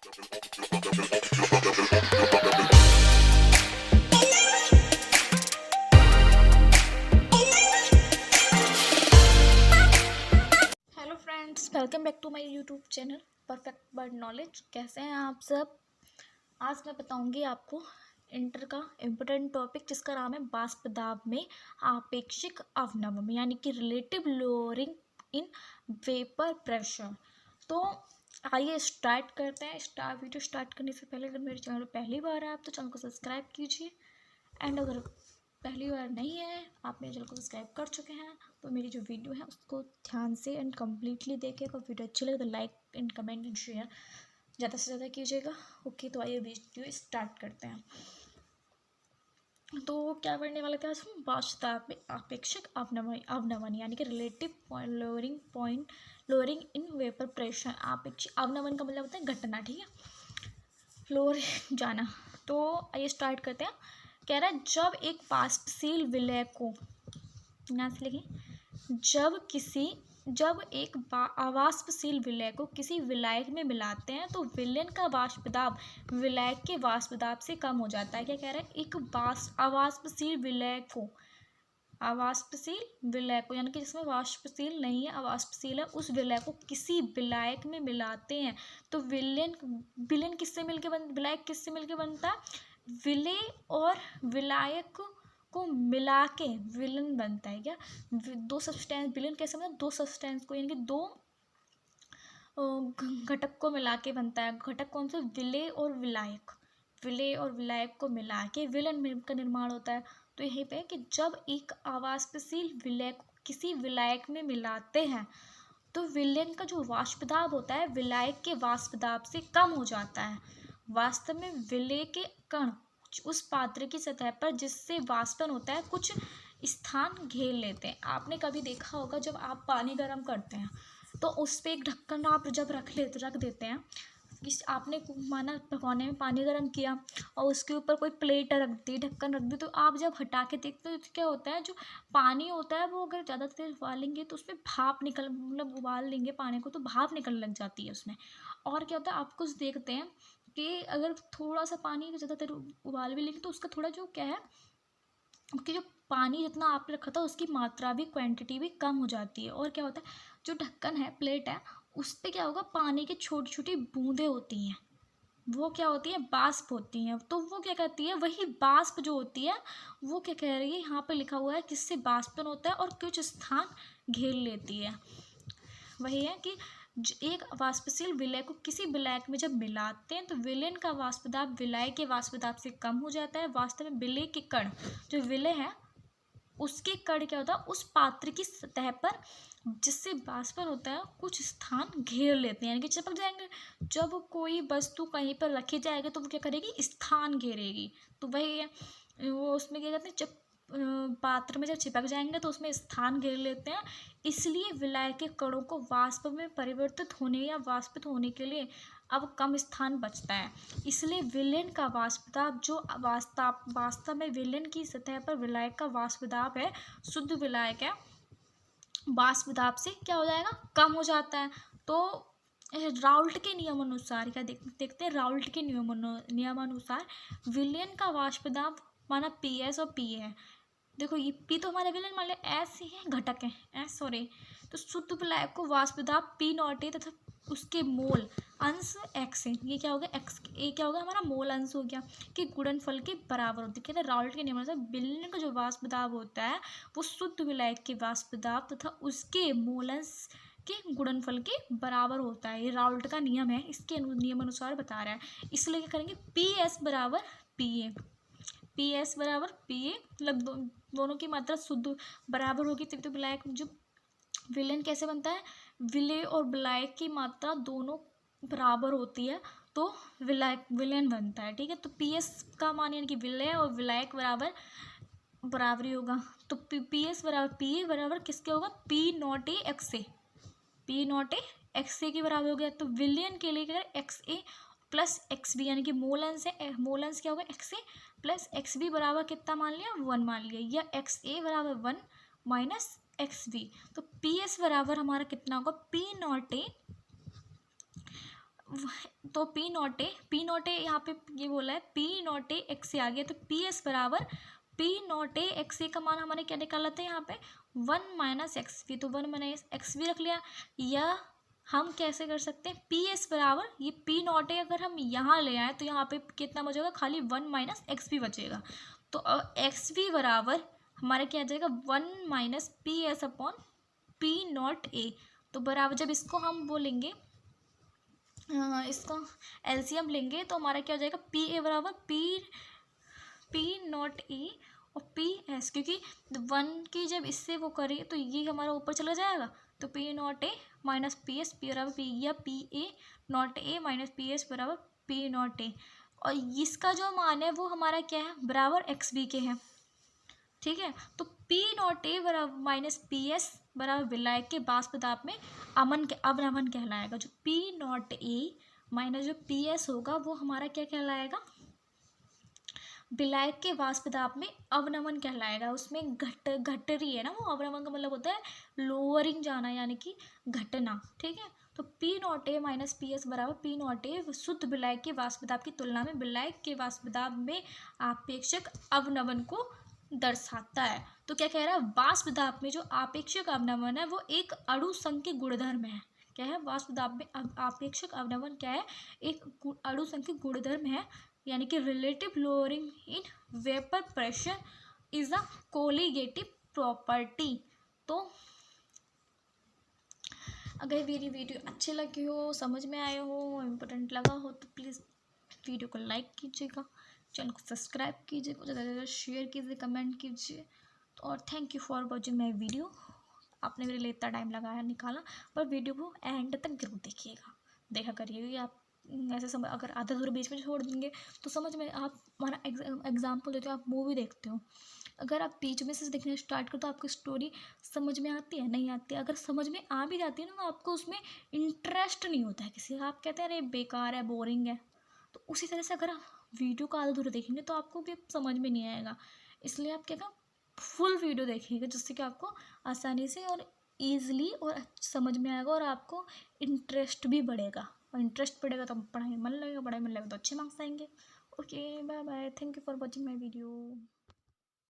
Hello friends, welcome back to my YouTube channel perfect word knowledge. कैसे हैं आप सब। आज मैं बताऊंगी आपको इंटर का इम्पोर्टेंट टॉपिक जिसका नाम है वाष्प दाब में आपेक्षिक अवनमन यानी कि relative lowering in vapour pressure. तो आइए स्टार्ट करते हैं। वीडियो स्टार्ट करने से पहले अगर मेरे चैनल पर पहली बार है आप तो चैनल को सब्सक्राइब कीजिए, एंड अगर पहली बार नहीं है आप मेरे चैनल को सब्सक्राइब कर चुके हैं तो मेरी जो वीडियो है उसको ध्यान से एंड कम्प्लीटली देखिएगा। वीडियो अच्छी लगे तो like and comment and share ज़्यादा से ज़्यादा कीजिएगा। ओके, तो आइए वीडियो स्टार्ट करते हैं। तो क्या पढ़ने वाले थे आज हम, वाष्प दाब में आपेक्षिक अवनमन यानी कि relative lowering in vapour pressure. आपेक्षिक अवनमन का मतलब होता है घटना, ठीक है, फ्लोर जाना। तो आइए स्टार्ट करते हैं। कह रहा है जब एक वाष्पशील विलय को, यहाँ से लिखें, जब एक अवाष्पशील विलय को किसी विलायक में मिलाते हैं तो विलयन का वाष्प दाब विलायक के वाष्प दाब से कम हो जाता है। क्या कह रहा है, एक अवाष्पशील विलय को यानी कि जिसमें वाष्पशील नहीं है, अवाष्पशील है, उस विलय को किसी विलायक में मिलाते हैं तो विलयन किससे मिलके विलायक किससे मिलके बनता है, विलय और विलायक को मिला के विलन बनता है। क्या दो सब्सटेंस, विलन कैसे बनता है, दो सब्सटेंस को यानी कि दो घटक को मिला के बनता है। घटक कौन से, विलय और विलायक। विलय और विलायक को मिला के विलन का निर्माण होता है। तो यहीं पे कि जब एक अवाष्पशील विलय को किसी विलायक में मिलाते हैं तो विलयन का जो वाष्प दाब होता है विलायक के वाष्प दाब से कम हो जाता है। वास्तव में विलय के कण उस पात्र की सतह पर जिससे वाष्पन होता है कुछ स्थान घेर लेते हैं। आपने कभी देखा होगा जब आप पानी गर्म करते हैं तो उस पर एक ढक्कन आप जब रख देते हैं, आपने माना भगोने में पानी गर्म किया और उसके ऊपर कोई प्लेट रख दी, ढक्कन रख दी, तो आप जब हटा के देखते हो तो क्या होता है, जो पानी होता है वो अगर ज़्यादा देर उबालेंगे तो उसमें भाप निकल, मतलब उबाल लेंगे पानी को तो भाप निकलने लग जाती है उसमें। और क्या होता है, आप कुछ देखते हैं कि अगर थोड़ा सा पानी ज़्यादा देर उबाल भी लेंगे तो उसका थोड़ा जो क्या है कि जो पानी जितना आपने रखा था उसकी मात्रा भी, क्वांटिटी भी कम हो जाती है। और क्या होता है, जो ढक्कन है, प्लेट है, उस पर क्या होगा, पानी की छोटी छोटी बूंदें होती हैं, वो क्या होती है, बाष्प होती हैं। तो वो क्या कहती है, वही बाष्प जो होती है वो क्या कह रही है, यहाँ पे लिखा हुआ है किससे बाष्पन होता है और कुछ स्थान घेर लेती है। वही है कि एक वाष्पशील विलय को किसी विलायक में जब मिलाते हैं तो विलयन का वाष्प दाब विलायक के वाष्प दाब से कम हो जाता है। वास्तव में विलय के कण, जो विलय है उसके कण क्या होता है, उस पात्र की सतह पर जिससे वाष्पन होता है कुछ स्थान घेर लेते हैं, यानी कि चिपक जाएंगे। जब कोई वस्तु कहीं पर रखी जाएगी तो वो क्या करेगी, स्थान घेरेगी। तो वही है, वो उसमें क्या कहते हैं, जब पात्र में जब चिपक जाएंगे तो उसमें स्थान घेर लेते हैं। इसलिए विलाय के कणों को वाष्प में परिवर्तित होने या वाष्पित होने के लिए अब कम स्थान बचता है। इसलिए विलयन का वाष्प दाब जो वास्तव में विलयन की सतह पर विलायक का वाष्प दाब है, शुद्ध विलायक है, वाष्प दाब से क्या हो जाएगा, कम हो जाता है। तो राउल्ट के नियमानुसार क्या देखते हैं, राउल्ट के नियमानुसार विलयन का वाष्प दाब माना पी एस और पी है। देखो ये पी तो हमारा विलयन, मान लिया एस ही है, घटक है एस, सॉरी। तो शुद्ध विलायक को वाष्प दाब पी नॉट ए तथा उसके मोल अंश एक्स है। ये क्या हो गया, एक्स, ये क्या होगा, हमारा मोल अंश हो गया, कि गुणनफल के बराबर होती है। कहते हैं राउल्ट के नियम अनुसार विलयन का जो वाष्प दाब होता है वो शुद्ध विलायक के वाष्प दाब तथा उसके मोल अंश के गुणनफल के बराबर होता है। ये राउल्ट का नियम है, इसके नियम अनुसार बता रहा है। इसलिए क्या करेंगे, पी एस बराबर पी ए, पी एस बराबर पी ए, मतलब दोनों की मात्रा शुद्ध बराबर होगी तभी तो विलायक, जो विलयन कैसे बनता है, विलय और विलायक की मात्रा दोनों बराबर होती है तो विलयन बनता है। ठीक है, तो पी एस का मान यानी कि विलय और विलायक बराबरी होगा। तो पी एस बराबर पी ए बराबर किसके होगा, P naught A X A, P naught A X A के बराबर हो गया। तो विलयन के लिए क्या करें, एक्स ए प्लस एक्स बी, यानी कि मोलंस है, मोलंस क्या होगा, एक्स ए प्लस एक्स बी बराबर कितना मान लिया, 1 मान लिया, या एक्स ए बराबर 1 माइनस एक्स बी। तो पी एस बराबर हमारा कितना होगा, पी नॉट ए तो P0 A यहाँ पे ये बोला है P0 A एक्स ए आ गया, तो PS बराबर P0 A एक्स ए का मान हमारे क्या निकाला था यहाँ पे 1 माइनस एक्स वी, तो 1 माइनस एक्स वी रख लिया। या हम कैसे कर सकते हैं, PS बराबर ये P0 A अगर हम यहाँ ले आए तो यहाँ पे कितना बचेगा, खाली 1 माइनस एक्स वी बचेगा। तो एक्स वी बराबर हमारा क्या आ जाएगा 1 minus PS upon P0 A। तो बराबर जब इसको हम बोलेंगे इसको एलसीएम लेंगे तो हमारा क्या हो जाएगा PA बराबर P0 A और PS, क्योंकि 1 की जब इससे वो करें तो ये हमारा ऊपर चला जाएगा, तो P0 A minus PS P बराबर P या PA0 A माइनस PS बराबर P0 A। और इसका जो मान है वो हमारा क्या है, बराबर XB के है। ठीक है, तो P0 A बराबर माइनस PS बराबर विलायक के वाष्प दाब में अवनमन कहलाएगा। जो P0 A माइनस जो PS होगा वो हमारा क्या कहलाएगा, विलायक के वाष्प दाब में अवनमन कहलाएगा। उसमें घट रही है ना, वो अवनमन का मतलब होता है लोअरिंग जाना, यानी कि घटना। ठीक है, तो P0 A माइनस PS बराबर P0 A शुद्ध विलायक के वाष्प दाब की तुलना में विलायक के वाष्प दाब में आपेक्षिक अवनमन को दर्शाता है। तो क्या कह रहा है, वाष्प दाब में जो आपेक्षिक अवनमन है वो एक अणु संघ के गुणधर्म है। क्या है, वाष्प दाब में आपेक्षिक अवनमन क्या है, एक अणु संघ के गुणधर्म है, यानी कि relative lowering in vapour pressure is a colligative property. तो अगर मेरी वीडियो अच्छी लगी हो, समझ में आया हो, इम्पोर्टेंट लगा हो तो प्लीज़ वीडियो को लाइक कीजिएगा, चैनल को सब्सक्राइब कीजिए, ज़्यादा से ज़्यादा शेयर कीजिए, कमेंट कीजिए। तो और thank you for watching my video. आपने मेरे लिए इतना टाइम लगाया निकाला, पर वीडियो को एंड तक जरूर देखिएगा, देखा करिएगा। आप ऐसे समझ, अगर आधा दूर बीच में छोड़ देंगे तो समझ में, आप हमारा एग्जाम्पल देते हो, आप मूवी देखते हो, अगर आप बीच में से देखना स्टार्ट करो तो आपको स्टोरी समझ में आती है, नहीं आती है। अगर समझ में आ भी जाती है ना तो आपको उसमें इंटरेस्ट नहीं होता है किसी, आप कहते हैं अरे बेकार है, बोरिंग है। तो उसी तरह से अगर आप वीडियो का आधा दूर देखेंगे तो आपको भी समझ में नहीं आएगा। इसलिए आप क्या करें, फुल वीडियो देखिएगा, जिससे कि आपको आसानी से और ईजिली और समझ में आएगा, और आपको इंटरेस्ट भी बढ़ेगा, और इंटरेस्ट बढ़ेगा तो पढ़ाई में मन लगेगा, पढ़ाई में लगेगा तो अच्छे मार्क्स आएंगे। Okay, bye bye, thank you for watching my video.